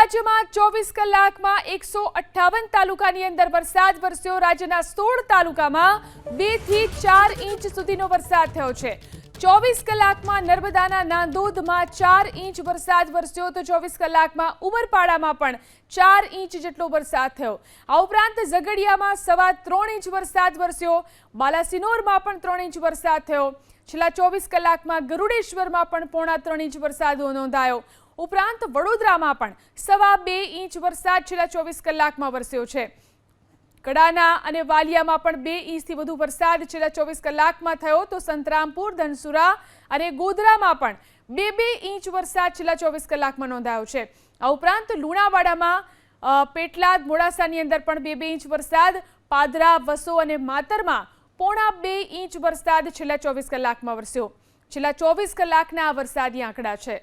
રાજ્યમાં 24 કલાકમાં 158 તાલુકાની અંદર વરસાદ વરસ્યો। રાજ્યના 16 તાલુકામાં 2 થી 4 ઇંચ સુધીનો વરસાદ થયો છે। 24 કલાકમાં નર્મદાના નાંદોદમાં 4 ઇંચ વરસાદ વરસ્યો તો 24 કલાકમાં ઉમરપાડામાં પણ 4 ઇંચ જેટલો વરસાદ થયો। આ ઉપરાંત ઝઘડિયામાં 3.25 ઇંચ વરસાદ વરસ્યો। બાલાસિનોરમાં પણ 3 ઇંચ વરસાદ થયો। છેલ્લા 24 કલાકમાં ગરુડેશ્વરમાં પણ 3.25 ઇંચ વરસાદ નોંધાયો। ઉપરાંત વડોદરામાં પણ 2.25 ઇંચ વરસાદ છેલ્લા 24 કલાકમાં વરસ્યો છે। કડાના અને વાલિયામાં પણ 2 ઇંચથી વધુ વરસાદ છેલ્લા 24 કલાકમાં થયો તો સંતરામપુર, ધનસુરા અને ગોધરામાં પણ 2-2 ઇંચ વરસાદ છેલ્લા 24 કલાકમાં નોંધાયો છે। આ ઉપરાંત લુણાવાડામાં, પેટલાદ, મોડાસાની અંદર પણ 2-2 ઇંચ વરસાદ, પાદરા, વસો અને માતરમાં 2.25 ઇંચ વરસાદ છેલ્લા 24 કલાકમાં વરસ્યો। છેલ્લા 24 કલાકના આ વરસાદી આંકડા છે।